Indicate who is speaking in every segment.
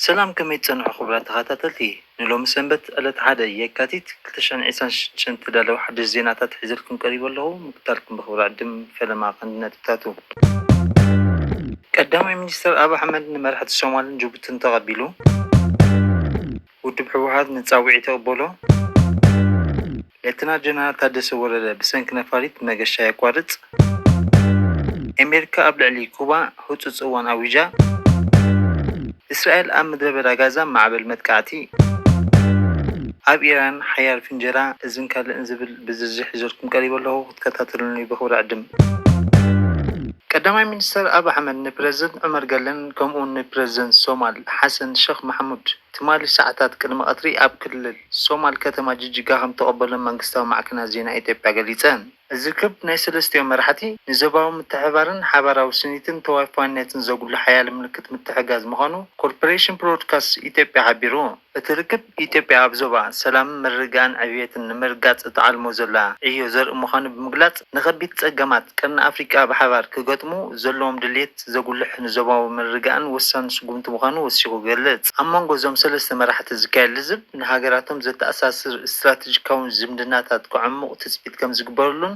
Speaker 1: ሰላም ከመይ ጸንሑ ኽብራት ተኸታተልቲ ንሎሚ ሰንበት ዕለት 1 የካቲት 2026 ተዳለዉ ሓድሽ ዜናታት ሒዘልኩም ቀሪቡ ኣለኹ። ምክታልኩም ብኽብሪ ዕድም ፈለማ ቀንዲነትታቱ ቀዳማይ ሚኒስትር አብይ አሕመድ ንመራሕቲ ሶማልን ጅቡትን ተቐቢሉ ውድብ ሕወሓት ንፃውዒ ተቐበሎ ሌተና ጀነራል ታደሰ ወረደ ብሰንኪ ነፋሪት መገሻ የቋርጽ አሜሪካ ኣብ ልዕሊ ኩባ ህፁፅ እዋን ኣውጃ እስራኤል ኣብ ምድረ በዳ ጋዛ ማዕበል መጥቃዕቲ ኣብ ኢራን ሓያል ፍንጀራ እዝን ካልእን ዝብል ብዝርዝር ሒዘልኩም ቀሪቡ ኣለኹ። ክትከታተሉኒ ብኽብሪ ዕድም ቀዳማይ ሚኒስትር አብይ አሕመድ ንፕረዚደንት ዑመር ገለን ከምኡውን ንፕረዚደንት ሶማል ሓሰን ሼክ መሐሙድ ትማሊ ሰዓታት ቅድሚ ቀትሪ ኣብ ክልል ሶማል ከተማ ጅጅጋ ከም ተቐበሎም መንግስታዊ ማዕከናት ዜና ኢትዮጵያ ገሊፀን። እዚ ክብ ናይ ሰለስቲኦም መራሕቲ ንዞባዊ ምትሕብባርን ሓባራዊ ስኒትን ተዋፋይነትን ዘጉሉ ሓያል ምልክት ምትሕጋዝ ምዃኑ ኮርፖሬሽን ብሮድካስት ኢትዮጵያ ሓቢሩ። እቲ ርክብ ኢትዮጵያ ኣብ ዞባ ሰላምን ምርግጋእን ዕብየትን ንምርጋፅ ተዓልሞ ዘላ ዕዮ ዘርኢ ምዃኑ ብምግላፅ ንኸቢድ ፀገማት ቀርኒ ኣፍሪቃ ብሓባር ክገጥሙ ዘለዎም ድሌት ዘጉልሕ ንዞባዊ ምርግጋእን ወሳኒ ስጉምቲ ምዃኑ ወሲኹ ገልፅ። ኣብ መንጎ እዞም ሰለስተ መራሕቲ ዝካየድ ልዝብ ንሃገራቶም ዘተኣሳስር ስትራቴጂካውን ዝምድናታት ክዕሙቕ ትፅቢት ከም ዝግበረሉን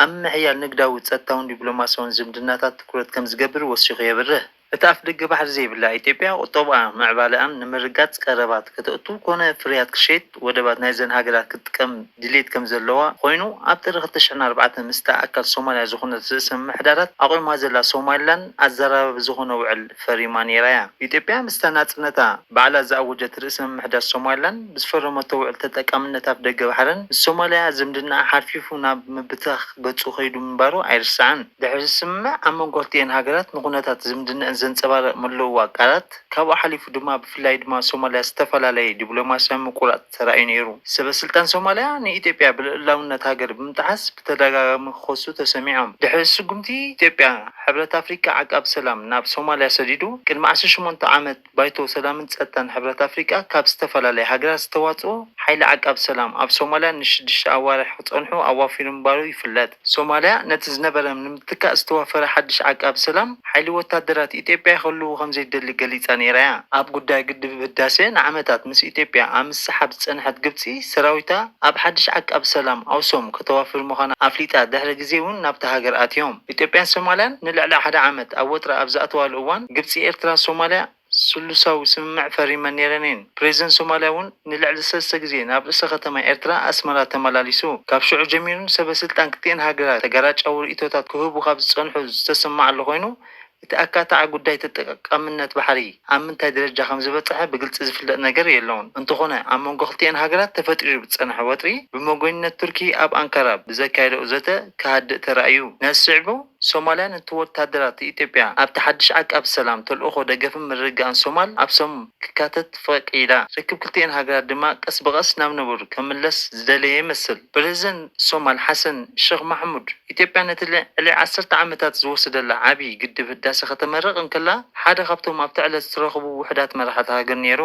Speaker 1: ኣብ ምሕያል ንግዳዊ ፀጥታውን ዲፕሎማስያውን ዝምድናታት ትኩረት ከም ዝገብር ወሲኹ የብርህ። እቲ ኣፍ ደገ ባሕሪ ዘይብላ ኢትዮጵያ ቁጠብኣ ምዕባልኣን ንምርጋፅ ቀረባት ክትእቱ ኮነ ፍርያት ክሸይጥ ወደባት ናይ ዘን ሃገራት ክትጥቀም ድሌት ከም ዘለዋ ኮይኑ ኣብ ጥሪ 2004 ምስታ ኣካል ሶማልያ ዝኾነት ርእሰ ምምሕዳራት ኣቑማ ዘላ ሶማሊላንድ ኣዘራረብ ዝኾነ ውዕል ፈሪማ ነይራ እያ። ኢትዮጵያ ምስታ ናጽነታ ባዕላ ዝኣወጀት ርእሰ ምምሕዳር ሶማሊላንድ ብዝፈረመቶ ውዕል ተጠቃምነት ኣፍ ደገ ባሕርን ሶማልያ ዝምድና ሓርፊፉ ናብ ምብታኽ ገጹ ኸይዱ ምንባሩ ኣይርስዓን። ድሕሪ ስምምዕ ኣብ መንጎ ክልቲአን ሃገራት ንኹነታት ዝምድና ዘንጸባርቕ ምልውዋ ቃላት ካብኡ ሓሊፉ ድማ ብፍላይ ድማ ሶማልያ ዝተፈላለየ ዲፕሎማስያዊ ምቁራጽ ተራእዩ ነይሩ። ሰበስልጣን ሶማልያ ንኢትዮጵያ ብልዕላውነት ሃገር ብምጥሓስ ብተደጋጋሚ ክኸሱ ተሰሚዖም። ድሕሪ ስጉምቲ ኢትዮጵያ ሕብረት ኣፍሪቃ ዓቃብ ሰላም ናብ ሶማልያ ሰዲዱ ቅድሚ 18 ዓመት ባይቶ ሰላምን ጸጥታን ሕብረት ኣፍሪቃ ካብ ዝተፈላለየ ሃገራት ዝተዋጽኦ ሓይሊ ዓቃብ ሰላም ኣብ ሶማልያ ን6 ኣዋርሕ ክጸንሑ ኣዋፊሩ ምንባሩ ይፍለጥ። ሶማልያ ነቲ ዝነበረ ንምትካእ ዝተዋፈረ ሓድሽ ዓቃብ ሰላም ሓይሊ ወታደራት ኢትዮጵያ ይኸልዉ ከም ዘይደሊ ገሊፃ ነይራ እያ። ኣብ ጉዳይ ግድብ ህዳሴ ንዓመታት ምስ ኢትዮጵያ ኣብ ምስሓብ ዝጸንሐት ግብፂ ሰራዊታ ኣብ ሓድሽ ዓቃብ ሰላም ኣውሶም ከተዋፍር ምዃና ኣፍሊጣ ድሕሪ ግዜ እውን ናብቲ ሃገር ኣትዮም። ኢትዮጵያን ሶማልያን ንልዕሊ 1 ዓመት ኣብ ወጥሪ ኣብ ዝኣተዋሉ እዋን ግብፂ፣ ኤርትራ፣ ሶማልያ ስሉሳዊ ስምምዕ ፈሪመን ነይረን እየን። ፕሬዚደንት ሶማልያ እውን ንልዕሊ 3 ግዜ ናብ ርእሰ ከተማ ኤርትራ ኣስመራ ተመላሊሱ። ካብ ሽዑ ጀሚሩ ሰበስልጣን ክልቲአን ሃገራት ተጋራጫዊ ርእቶታት ክህቡ ካብ ዝጸንሑ ዝተሰማዓሉ ኮይኑ እቲ ኣካታዕ ጉዳይ ተጠቃምነት ባሕሪ ኣብ ምንታይ ደረጃ ከም ዝበፅሐ ብግልፂ ዝፍለጥ ነገር የለውን። እንተኾነ ኣብ መንጎ ክልቲአን ሃገራት ተፈጢሩ ብዝጸንሐ ወጥሪ ብመጎይነት ቱርኪ ኣብ ኣንካራ ብዘካየደ ዘተ ክሃድእ ተራእዩ። ነዚ ስዕቡ ሶማልያ ነቲ ወታደራት ኢትዮጵያ ኣብቲ ሓድሽ ዓቃብ ሰላም ተልእኾ ደገፍን ምርግጋእን ሶማል ኣብሶም ክካተት ፈቂዳ። ርክብ ክልቲአን ሃገራት ድማ ቀስ በቐስ ናብ ነብሩ ክምለስ ዝደለየ ይመስል። ፕሬዚደንት ሶማል ሓሰን ሼክ መሐሙድ ኢትዮጵያ ነቲ ልዕሊ 10 ዓመታት ዝወሰደላ ዓብይ ግድብ ህዳሴ ከተመርቕ እንከላ ሓደ ካብቶም ኣብቲ ዕለት ዝተረኸቡ ውሕዳት መራሕቲ ሃገር ነይሩ።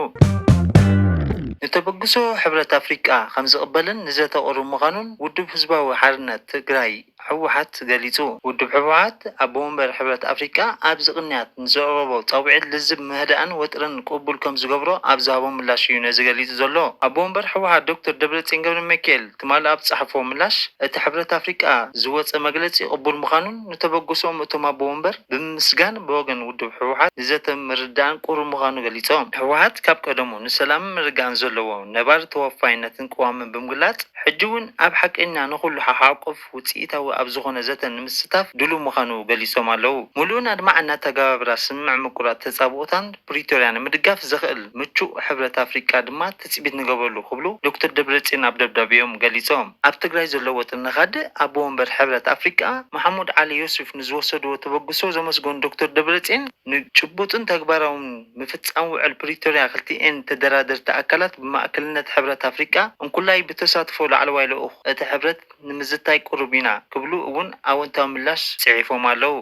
Speaker 1: ንተበግሶ ሕብረት ኣፍሪቃ ከም ዝቕበልን ንዘተቕርቡ ምዃኑን ውድብ ህዝባዊ ሓርነት ትግራይ ሕወሓት ገሊጹ። ውድብ ሕወሓት ኣብ ወንበር ሕብረት ኣፍሪቃ ኣብ ዝቕንያት ንዘቕረቦ ፃውዒት ልዝብ ምህዳእን ወጥርን ቅቡል ከም ዝገብሮ ኣብ ዝሃቦ ምላሽ እዩ ነዚ ገሊጹ ዘሎ። ኣብ ወንበር ሕወሓት ዶክተር ደብረጽዮን ገብረ ሚካኤል ትማሊ ኣብ ዝፀሓፎ ምላሽ እቲ ሕብረት ኣፍሪቃ ዝወፀ መግለፂ ቅቡል ምዃኑን ንተበግሶም እቶም ኣብ ወንበር ብምስጋን ብወገን ውድብ ሕወሓት ንዘተ ምርዳእን ቁሩብ ምዃኑ ገሊፆም። ሕወሓት ካብ ቀደሙ ንሰላምን ምርግጋእን ዘለዎ ነባር ተወፋይነትን ቅዋምን ብምግላጽ ሕጂ እውን ኣብ ሓቀኛ ንኹሉ ሓሓቁፍ ውፅኢታዊ ኣብ ዝኾነ ዘተ ንምስታፍ ድሉ ምዃኑ ገሊፆም ኣለዉ። ሙሉእን ኣድማዕና ተገባብራ ስምምዕ ምቁራጽ ተጻብኦታን ፕሪቶርያ ንምድጋፍ ዘኽእል ምቹእ ሕብረት ኣፍሪቃ ድማ ትፅቢት ንገበሉ ክብሉ ዶክተር ደብረጽዮን ኣብ ደብዳቤኦም ገሊፆም። ኣብ ትግራይ ዘለዎ ጥንኻዲ ኣብ ወንበር ሕብረት ኣፍሪቃ መሐሙድ ዓሊ ዮሱፍ ንዝወሰድዎ ተበግሶ ዘመስገኑ ዶክተር ደብረጽዮን ንጭቡጥን ተግባራውን ምፍጻም ውዕል ፕሪቶርያ ክልቲአን ተደራደርቲ ኣካላት ብማእከልነት ሕብረት ኣፍሪቃ እንኩላይ ብተሳትፎ ላዕለዋይ ልኡኽ እቲ ሕብረት ንምዝታይ ቁሩብ ኢና ክብሉ እውን ኣወንታዊ ምላሽ ጽሒፎም ኣለዉ።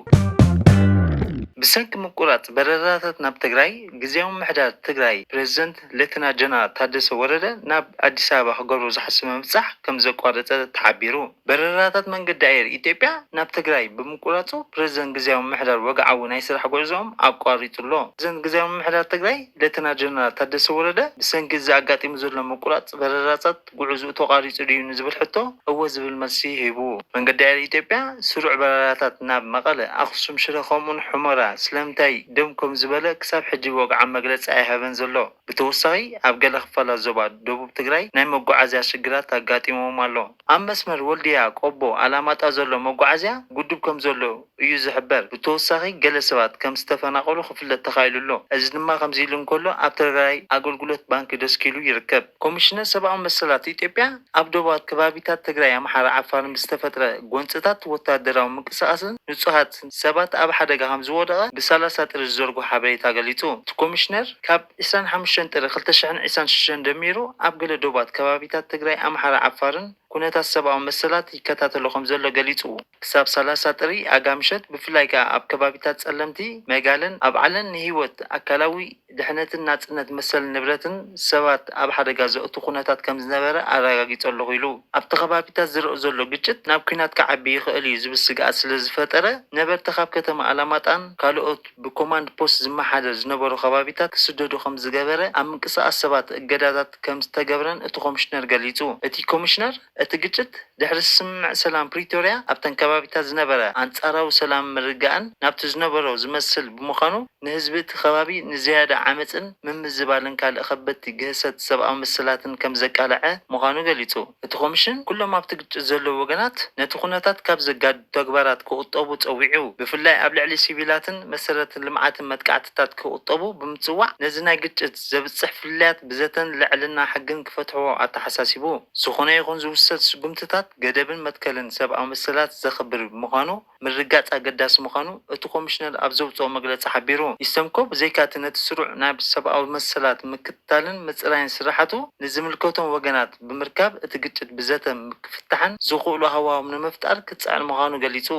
Speaker 1: ብሰንኪ ምቁራጽ በረራታት ናብ ትግራይ ግዚያዊ ምሕዳር ትግራይ ፕሬዚደንት ሌተና ጀነራል ታደሰ ወረደ ናብ አዲስ አበባ ክገብሩ ዝሓስቡ ምብጻሕ ከም ዘቋረጸ ተሓቢሩ። በረራታት መንገዲ አየር ኢትዮጵያ ናብ ትግራይ ብምቁራጹ ፕሬዚደንት ግዚያዊ ምሕዳር ወግዓዊ ናይ ስራሕ ጉዕዞኦም ኣቋሪጹሎ። ፕሬዚደንት ግዚያዊ ምሕዳር ትግራይ ሌተና ጀነራል ታደሰ ወረደ ብሰንኪ ኣጋጢሙ ዘሎ ምቁራጽ በረራታት ጉዕዞኡ ተቋሪጹ ድዩ ንዝብል ሕቶ እወ ዝብል መልሲ ሂቡ። መንገዲ አየር ኢትዮጵያ ስሩዕ በረራታት ናብ መቐለ፣ ኣክሱም፣ ሽረ ከምኡን ሑመራ ስለምንታይ ደም ከም ዝበለ ክሳብ ሕጂ ወግዓ መግለፂ ኣይሃበን ዘሎ። ብተወሳኺ ኣብ ገለ ክፋላት ዞባ ደቡብ ትግራይ ናይ መጓዓዝያ ሽግራት ኣጋጢሞም ኣሎ። ኣብ መስመር ወልድያ ቆቦ ኣላማጣ ዘሎ መጓዓዝያ ጉድብ ከም ዘሎ እዩ ዝሕበር። ብተወሳኺ ገለ ሰባት ከም ዝተፈናቀሉ ክፍለጥ ተኻኢሉሎ። እዚ ድማ ከምዚ ኢሉ እንከሎ ኣብ ትግራይ ኣገልግሎት ባንኪ ደስኪሉ ይርከብ። ኮሚሽነር ሰብኣዊ መሰላት ኢትዮጵያ ኣብ ደቡባት ከባቢታት ትግራይ፣ ኣምሓራ፣ ዓፋርን ዝተፈጥረ ጎንፅታት ወታደራዊ ምንቅስቃስን ንጹሃት ሰባት ኣብ ሓደጋ ከም ዝወደቀ ብ30 ጥሪ ዝዘርጎ ሓበሬታ ገሊጹ። እቲ ኮሚሽነር ካብ 25 ጥሪ 2026 ደሚሩ ኣብ ገለ ደቡባት ከባቢታት ትግራይ፣ ኣምሓራ፣ ዓፋርን ኩነታት ሰብኣዊ መሰላት ይከታተሉ ከም ዘሎ ገሊጹ። ክሳብ 30 ጥሪ ኣጋምሸት ብፍላይ ከዓ ኣብ ከባቢታት ጸለምቲ መጋለን ኣብ ዓለን ንህይወት ኣካላዊ ድሕነትን ናጽነት መሰል ንብረትን ሰባት ኣብ ሓደጋ ዘእቱ ኩነታት ከም ዝነበረ ኣረጋጊጹ ኣለኹ ኢሉ። ኣብቲ ከባቢታት ዝረአ ዘሎ ግጭት ናብ ኩናት ክዓቢ ይኽእል እዩ ዝብል ስግኣት ስለ ዝፈጠረ ነበርቲ ካብ ከተማ ኣላማጣን ካልኦት ብኮማንድ ፖስት ዝመሓደር ዝነበሩ ከባቢታት ክስደዱ ከም ዝገበረ ኣብ ምንቅስቃስ ሰባት እገዳታት ከም ዝተገብረን እቲ ኮሚሽነር ገሊጹ። እቲ ኮሚሽነር እቲ ግጭት ድሕሪ ስምምዕ ሰላም ፕሪቶሪያ ኣብተን ከባቢታት ዝነበረ ኣንጻራዊ ሰላም ምርጋእን ናብቲ ዝነበሮ ዝመስል ብምዃኑ ንህዝቢ እቲ ከባቢ ንዝያዳ ዓመፅን ምምዝባልን ካልእ ከበድቲ ግህሰት ሰብኣዊ መሰላትን ከም ዘቃልዐ ምዃኑ ገሊጹ። እቲ ኮሚሽን ኩሎም ኣብቲ ግጭት ዘለዉ ወገናት ነቲ ኩነታት ካብ ዘጋድዱ ተግባራት ክቁጠቡ ፀዊዑ። ብፍላይ ኣብ ልዕሊ ሲቪላትን መሰረተ ልምዓትን መጥቃዕትታት ክቁጠቡ ብምጽዋዕ ነዚ ናይ ግጭት ዘብፅሕ ፍልያት ብዘተን ልዕልና ሕግን ክፈትሕዎ ኣተሓሳሲቡ። ዝኾነ ይኹን ዝውሰድ ስጉምትታት ገደብን መትከልን ሰብኣዊ መሰላት ዘኽብር ምዃኑ ምርጋጽ ኣገዳሲ ምዃኑ እቲ ኮሚሽነር ኣብ ዘውፅኦ መግለፂ ሓቢሩ። ይሰምኮ ብዘይካቲ ነቲ ስሩዕ ናይ ሰብኣዊ መሰላት ምክትታልን ምፅራይን ስራሕቱ ንዝምልከቶም ወገናት ብምርካብ እቲ ግጭት ብዘተ ምክፍታሕን ዝኽእሉ ሃዋህው ንምፍጣር ክጽዕር ምዃኑ ገሊጹ።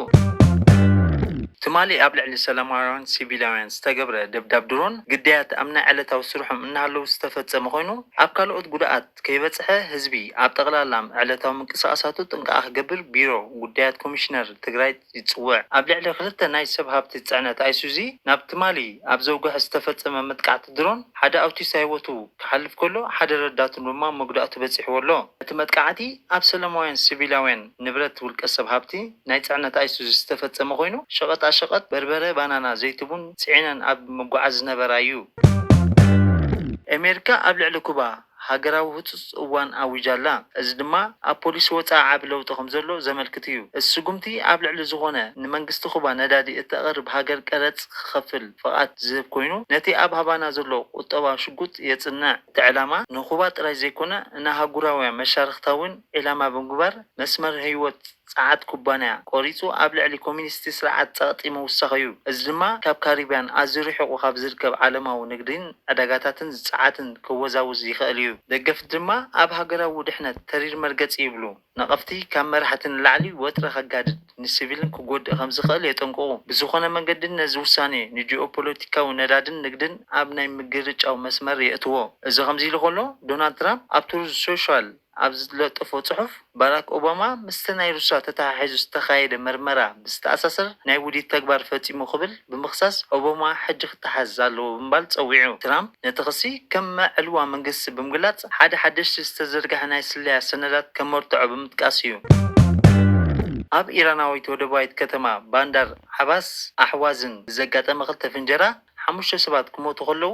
Speaker 1: ትማሊ ኣብ ልዕሊ ሰላማውያን ሲቪላውያን ዝተገብረ ደብዳብ ድሮን ግዳያት ኣብ ናይ ዕለታዊ ስርሖም እናሃለዉ ዝተፈጸመ ኮይኑ ኣብ ካልኦት ጉድኣት ከይበፅሐ ህዝቢ ኣብ ጠቕላላ ዕለታዊ ምንቅስቃሳቱ ጥንቃቐ ክገብር ቢሮ ጉዳያት ኮሚሽነር ትግራይ ይጽውዕ። ኣብ ልዕሊ 2 ናይ ሰብ ሃብቲ ጽዕነት ኣይሱዚ ናብ ትማሊ ኣብ ዘውግሕ ዝተፈጸመ መጥቃዕቲ ድሮን ሓደ ኣውቲስት ህይወቱ ክሓልፍ ከሎ ሓደ ረዳቱ ድማ መጉዳእቱ በፂሕዎ ኣሎ። እቲ መጥቃዕቲ ኣብ ሰላማውያን ሲቪላውያን ንብረት ውልቀ ሰብ ሃብቲ ናይ ጽዕነት ኣይሱዚ ዝተፈጸመ ኮይኑ ሸቐጣ ሸቐጥ በርበረ፣ ባናና፣ ዘይትቡን ጽዒነን ኣብ መጓዓዝ ዝነበራ እዩ። ኣሜሪካ ኣብ ልዕሊ ኩባ ሃገራዊ ህጹጽ እዋን ኣዊጃላ። እዚ ድማ ኣብ ፖሊስ ወፃኢ ዓብ ለውጢ ከም ዘሎ ዘመልክት እዩ። እዚ ስጉምቲ ኣብ ልዕሊ ዝኾነ ንመንግስቲ ኩባ ነዳዲ እተቕርብ ሃገር ቀረጽ ክኸፍል ፍቓድ ዝህብ ኮይኑ ነቲ ኣብ ሃባና ዘሎ ቁጠባ ሽጉጥ የጽንዕ። እቲ ዕላማ ንኩባ ጥራይ ዘይኮነ ንኣህጉራውያን መሻርክታውን ዕላማ ብምግባር መስመር ህይወት ጸዓት ኩባንያ ቆሪጹ ኣብ ልዕሊ ኮሚኒስቲ ስርዓት ጸቕጢ መውሳኽ እዩ። እዚ ድማ ካብ ካሪብያን ኣዝዩ ርሒቑ ካብ ዝርከብ ዓለማዊ ንግድን ዕዳጋታትን ጸዓትን ክወዛውዝ ይኽእል እዩ። ደገፍቲ ድማ ኣብ ሃገራዊ ድሕነት ተሪር መርገፂ ይብሉ። ነቐፍቲ ካብ መራሕቲ ንላዕሊ ወጥረ ከጋድድ ንሲቪልን ክጎድእ ከም ዝኽእል የጠንቅቑ። ብዝኾነ መንገዲ ነዚ ውሳኔ ንጂኦፖለቲካዊ ነዳድን ንግድን ኣብ ናይ ምግርጫው መስመር የእትዎ። እዚ ከምዚ ኢሉ ከሎ ዶናልድ ትራምፕ ኣብ ትሩዝ ሶሻል ኣብ ዝለጠፎ ጽሑፍ ባራክ ኦባማ ምስቲ ናይ ሩስያ ተተሓሒዙ ዝተኻየደ መርመራ ብዝተኣሳሰር ናይ ውዲት ተግባር ፈጺሙ ክብል ብምኽሳስ ኦባማ ሕጂ ክተሓዝ ኣለዎ ብምባል ፀዊዑ። ትራምፕ ነቲ ክሲ ከም መዕልዋ መንግስቲ ብምግላጽ ሓደ ሓደሽቲ ዝተዘርግሐ ናይ ስለያ ሰነዳት ከመርትዖ ብምጥቃስ እዩ። ኣብ ኢራናዊት ወደባዊት ከተማ ባንዳር ዓባስ ኣሕዋዝን ዘጋጠመ 2 ፍንጀራ 5 ሰባት ክሞቱ ከለዉ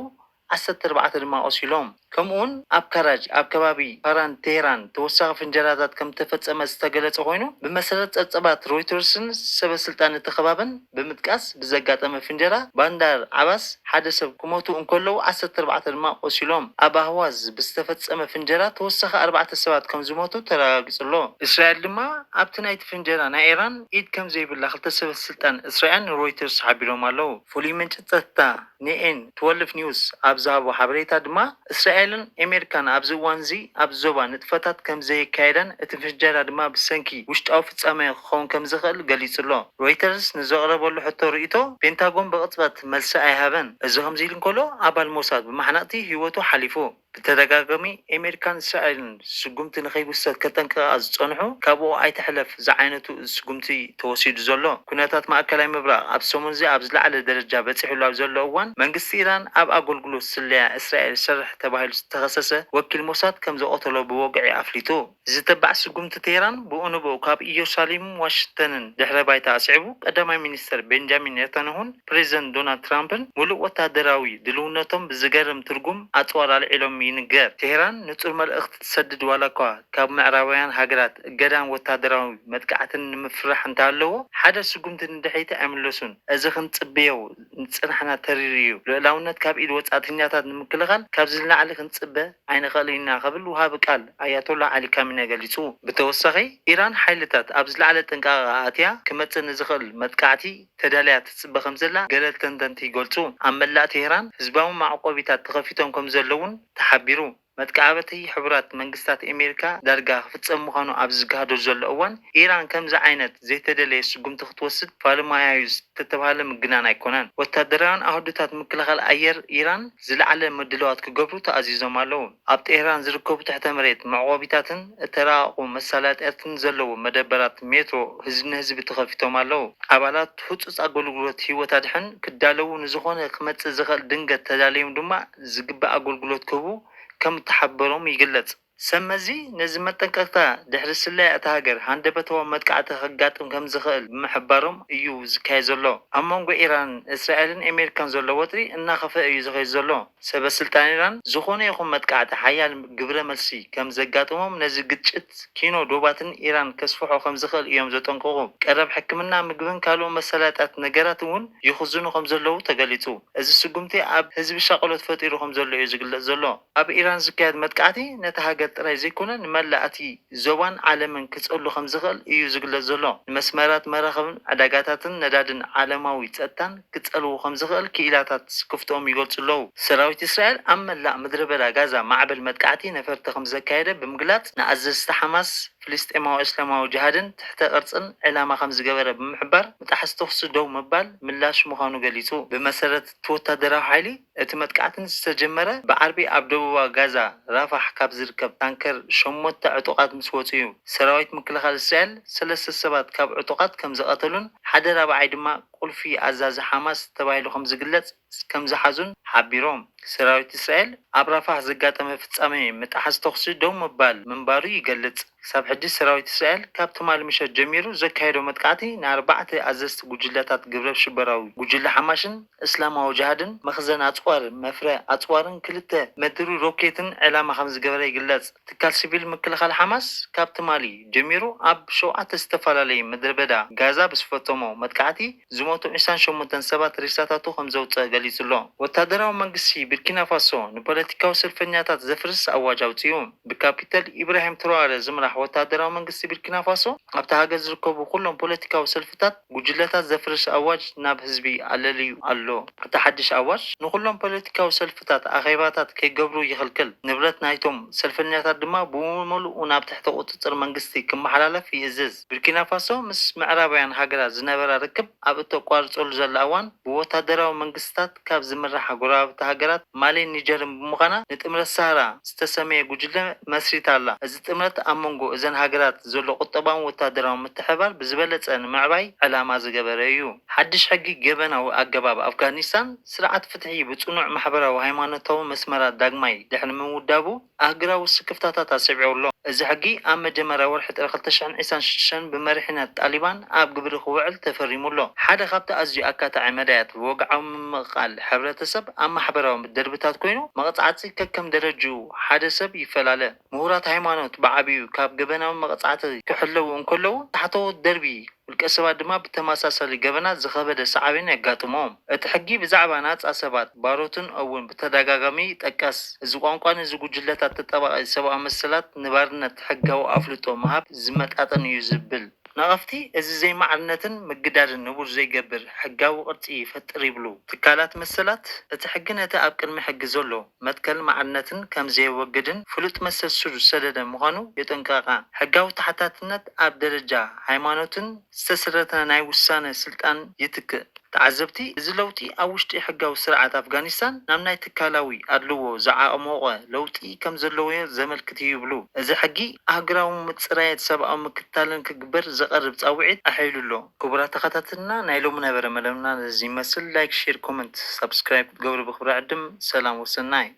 Speaker 1: 14 ድማ ቆሲሎም። ከምኡውን ኣብ ካራጅ ኣብ ከባቢ ፓራን ቴህራን ተወሳኺ ፍንጀራታት ከም ተፈጸመ ዝተገለጸ ኮይኑ ብመሰረት ጸብጻባት ሮይተርስን ሰበስልጣን እቲ ከባብን ብምጥቃስ ብዘጋጠመ ፍንጀራ ባንዳር ዓባስ ሓደ ሰብ ክሞቱ እንከለዉ 14 ድማ ቆሲሎም። ኣብ ኣህዋዝ ብዝተፈጸመ ፍንጀራ ተወሳኺ 4 ሰባት ከም ዝሞቱ ተረጋጊጹሎ። እስራኤል ድማ ኣብቲ ናይቲ ፍንጀራ ናይ ኢራን ኢድ ከም ዘይብላ 2 ሰበስልጣን እስራኤል ሮይተርስ ሓቢሮም ኣለዉ። ፍሉይ ምንጪ ጸጥታ ኔኤን 12 ኒውስ ኣብ ኣብዛሃቦ ሓበሬታ ድማ እስራኤልን ኣሜሪካን ኣብዚ እዋን እዚ ኣብ ዞባ ንጥፈታት ከም ዘይካየደን እቲ ፍንጀራ ድማ ብሰንኪ ውሽጣዊ ፍጻመ ክኸውን ከም ዝኽእል ገሊጹ ኣሎ። ሮይተርስ ንዘቕረበሉ ሕቶ ርእይቶ ፔንታጎን ብቕጽበት መልሲ ኣይሃበን። እዚ ከምዚ ኢሉ እንከሎ ኣባል ሞሳድ ብማሕናቕቲ ህይወቱ ሓሊፉ ብተደጋጋሚ ኣሜሪካን እስራኤልን ስጉምቲ ንኸይውሰድ ከጠንቅቓ ዝጸንሑ ካብኡ ኣይተሕለፍ ዝዓይነቱ ስጉምቲ ተወሲዱ ዘሎ ኩነታት ማእከላይ ምብራቕ ኣብ ሰሙን እዚ ኣብ ዝለዓለ ደረጃ በፂሑሉ ኣብ ዘሎ እዋን መንግስቲ ኢራን ኣብ ኣገልግሎት ስለያ እስራኤል ዝሰርሕ ተባሂሉ ዝተኸሰሰ ወኪል ሞሳድ ከም ዘቐተሎ ብወግዒ ኣፍሊጡ ዝተባዕ ስጉምቲ ቴህራን ብኡ ንብኡ ካብ ኢየሩሳሌምን ዋሽንግተንን ድሕረ ባይታ ኣስዒቡ ቀዳማይ ሚኒስተር ቤንጃሚን ኔታንያሁን ፕሬዚደንት ዶናልድ ትራምፕን ሙሉእ ወታደራዊ ድልውነቶም ብዝገርም ትርጉም ኣጽዋር ኣልዒሎም ይንገር። ቴህራን ንጹር መልእኽቲ ትሰድድ ዋላ እኳ ካብ ምዕራባውያን ሃገራት እገዳን ወታደራዊ መጥቃዕትን ንምፍራሕ እንተሃለዎ ሓደ ስጉምቲ ንድሕሪት ኣይምለሱን። እዚ ክንጽብዮ ንጽናሕና ተሪር እዩ። ልዕላውነት ካብ ኢድ ወጻእተኛታት ንምክልኻል ካብ ዝለዓለ ክንጽበ ኣይንኽእልን ኢና ኸብል ውሃቢ ቃል ኣያቶላ ዓሊ ካሚነ ገሊጹ። ብተወሳኺ ኢራን ሓይልታት ኣብ ዝለዓለ ጥንቃቐ ኣትያ ክመጽእ ንዝኽእል መጥቃዕቲ ተዳልያ ትጽበ ከም ዘላ ገለ ተንተንቲ ይገልጹ። ኣብ መላእ ቴህራን ህዝባዊ ማዕቆቢታት ተኸፊቶም ከም ዘለውን ተሓቢሩ። መጥቃዕበቲ ሕቡራት መንግስታት ኣሜሪካ ዳርጋ ክፍጸም ምዃኑ ኣብ ዝገሃደሉ ዘሎ እዋን ኢራን ከምዚ ዓይነት ዘይተደለየ ስጉምቲ ክትወስድ ፋልማያዩ ዝተባህለ ምግናን ኣይኮነን። ወታደራውያን ኣህዱታት ምክልኻል ኣየር ኢራን ዝለዓለ ምድለዋት ክገብሩ ተኣዚዞም ኣለዉ። ኣብ ጤህራን ዝርከቡ ትሕተ መሬት መዕቆቢታትን እተራቐቑ መሳለጥያትን ዘለዎ መደበራት ሜትሮ ህዝቢ ንህዝቢ ተኸፊቶም ኣለዉ። ኣባላት ህጹጽ ኣገልግሎት ህይወት ኣድሕን ክዳለዉ ንዝኾነ ክመጽእ ዝኽእል ድንገት ተዳልዮም ድማ ዝግባእ ኣገልግሎት ክህቡ ከም ተሓበሮም ይግለጽ። ሰመዚ ነዚ መጠንቀቅታ ድሕሪ ስለያ እታ ሃገር ሃንደበታዊ መጥቃዕቲ ከጋጥም ከም ዝኽእል ብምሕባሮም እዩ ዝካየድ ዘሎ። ኣብ መንጎ ኢራን እስራኤልን ኣሜሪካን ዘሎ ወጥሪ እናኸፈ እዩ ዝኸይድ ዘሎ። ሰበስልጣን ኢራን ዝኾነ ይኹን መጥቃዕቲ ሓያል ግብረ መልሲ ከም ዘጋጥሞም ነዚ ግጭት ኪኖ ዶባትን ኢራን ከስፍሖ ከም ዝኽእል እዮም ዘጠንቀቑ። ቀረብ ሕክምና ምግብን ካልኦት መሰላጣት ነገራት እውን ይኽዝኑ ከም ዘለዉ ተገሊጹ። እዚ ስጉምቲ ኣብ ህዝቢ ሻቅሎት ፈጢሩ ከም ዘሎ እዩ ዝግለጽ ዘሎ። ኣብ ኢራን ዝካየድ መጥቃዕቲ ነቲ ሃገር ጥራይ ዘይኮነ ንመላእቲ ዞባን ዓለምን ክጸሉ ከም ዝኽእል እዩ ዝግለጽ ዘሎ። ንመስመራት መራኸብን ዕዳጋታትን ነዳድን ዓለማዊ ጸጥታን ክጸልዉ ከም ዝኽእል ክኢላታት ክፍትኦም ይገልጹ ኣለዉ። ሰራዊት እስራኤል ኣብ መላእ ምድረ በዳ ጋዛ ማዕበል መጥቃዕቲ ነፈርቲ ከም ዘካየደ ብምግላጽ ንኣዘዝቲ ሓማስ ፍልስጤማዊ እስላማዊ ጅሃድን ትሕተ ቅርጽን ዕላማ ከም ዝገበረ ብምሕባር ምጣሕስ ተኽሲ ደው ምባል ምላሽ ምዃኑ ገሊጹ። ብመሰረት እቲ ወታደራዊ ሓይሊ እቲ መጥቃዕትን ዝተጀመረ ብዓርቢ ኣብ ደቡባዊ ጋዛ ራፋሕ ካብ ዝርከብ ታንከር 8 ዕጡቓት ምስ ወፁ እዩ። ሰራዊት ምክልኻል እስራኤል 3 ሰባት ካብ ዕጡቓት ከም ዝቐተሉን ሓደ ራብዓይ ድማ ቁልፊ ኣዛዚ ሓማስ ተባሂሉ ከም ዝግለጽ ከም ዝሓዙን ሓቢሮም። ሰራዊት እስራኤል ኣብ ራፋሕ ዘጋጠመ ፍጻሜ ምጣሕስ ተኽሲ ደው ምባል ምንባሩ ይገልጽ። ክሳብ ሕጂ ሰራዊት እስራኤል ካብ ትማል ምሸት ጀሚሩ ዘካየዶ መጥቃዕቲ ን4 ኣዘዝቲ ጉጅለታት ግብረ ሽበራዊ ጉጅለ ሓማሽን እስላማዊ ጅሃድን መኽዘን ኣጽዋር መፍረ ኣጽዋርን 2 መድሪ ሮኬትን ዕላማ ከም ዝገበረ ይግለጽ። ትካል ሲቪል ምክልኻል ሓማስ ካብ ትማሊ ጀሚሩ ኣብ 7 ዝተፈላለዩ ምድረ በዳ ጋዛ ብዝፈጸሞ መጥቃዕቲ ዝሞቱ 28 ሰባት ሬሳታቱ ከም ዘውፅእ ገሊጹ ኣሎ። ወታደራዊ መንግስቲ ቡርኪና ፋሶ ንፖለቲካዊ ሰልፈኛታት ዘፍርስ ኣዋጅ ኣውፂኡ። ብካፒተል ኢብራሂም ትራኦሬ ዝምራሕ ወታደራዊ መንግስቲ ቡርኪና ፋሶ ኣብቲ ሃገር ዝርከቡ ኩሎም ፖለቲካዊ ሰልፍታት ጉጅለታት ዘፍርስ ኣዋጅ ናብ ህዝቢ ኣለልዩ ኣሎ። እቲ ሓድሽ ኣዋጅ ንኩሎም ፖለቲካዊ ሰልፍታት ኣኼባታት ከይገብሩ ይኽልክል። ንብረት ናይቶም ሰልፈኛታት ድማ ብሙሉእ ናብ ትሕቲ ቁጥጥር መንግስቲ ክመሓላለፍ ይእዝዝ። ቡርኪና ፋሶ ምስ ምዕራባውያን ሃገራት ዝነበራ ርክብ ኣብ እተቋርጸሉ ዘላ እዋን ብወታደራዊ መንግስታት ካብ ዝምራሕ ጎረባብቲ ሃገራት ማሊን ኒጀርን ብምዃና ንጥምረት ሳህራ ዝተሰመየ ጉጅለ መስሪታ ኣላ። እዚ ጥምረት ኣብ መንጎ እዘን ሃገራት ዘሎ ቁጠባውን ወታደራዊ ምትሕብባር ብዝበለጸ ንምዕባይ ዕላማ ዝገበረ እዩ። ሓድሽ ሕጊ ገበናዊ ኣገባብ ኣፍጋኒስታን ስርዓት ፍትሒ ብጽኑዕ ማሕበራዊ ሃይማኖታዊ መስመራት ዳግማይ ድሕሪ ምውዳቡ ኣህጉራዊ ስክፍታታት ኣስዒብዎ ኣሎ። እዚ ሕጊ ኣብ መጀመርያ ወርሒ ጥሪ 2026 ብመሪሕነት ጣሊባን ኣብ ግብሪ ክውዕል ተፈሪሙ ኣሎ። ሓደ ካብቲ ኣዝዩ ኣካታዒ መዳያት ብወግዓዊ ምምቃል ሕብረተሰብ ኣብ ማሕበራዊ ደርብታት ኮይኑ መቕጻዕቲ ከከም ደረጅኡ ሓደ ሰብ ይፈላለ። ምሁራት ሃይማኖት ብዓብዩ ካብ ገበናዊ መቕጻዕቲ ክሕለዉ እንከለዉ ታሕተዎት ደርቢ ውልቀ ሰባት ድማ ብተመሳሳሊ ገበናት ዝኸበደ ሰዓብን የጋጥሞም። እቲ ሕጊ ብዛዕባ ናጻ ሰባት ባሮትን እውን ብተደጋጋሚ ጠቀስ። እዚ ቋንቋን እዚ ጉጅለታት ተጠባቂ ሰብኣዊ መሰላት ንባርነት ሕጋዊ ኣፍልጦ ምሃብ ዝመጣጠን እዩ ዝብል ነቐፍቲ እዚ ዘይማዕርነትን ምግዳድን ንቡር ዘይገብር ሕጋዊ ቅርፂ ይፈጥር ይብሉ ትካላት መሰላት እቲ ሕጊ ነቲ ኣብ ቅድሚ ሕጊ ዘሎ መትከል ማዕርነትን ከም ዘይወግድን ፍሉጥ መሰል ሱር ዝሰደደ ምዃኑ የጠንቀቓ። ሕጋዊ ተሓታትነት ኣብ ደረጃ ሃይማኖትን ዝተሰረተ ናይ ውሳነ ስልጣን ይትክእ። ተዓዘብቲ እዚ ለውጢ ኣብ ውሽጢ ሕጋዊ ስርዓት ኣፍጋኒስታን ናብ ናይ ትካላዊ ኣድልዎ ዝዓቐመቐ ለውጢ ከም ዘለዎ ዘመልክት እዩ ይብሉ። እዚ ሕጊ ኣህጉራዊ ምፅራየት ሰብኣዊ ምክትታልን ክግበር ዘቐርብ ፃውዒት ኣሒሉ ኣሎ። ክቡራት ተኸታተልና ናይ ሎሚ ነበረ መደብና እዚ ይመስል። ላይክ፣ ሼር፣ ኮመንት፣ ሰብስክራይብ ትገብሩ ብክብሪ ዕድም። ሰላም ወሰናይ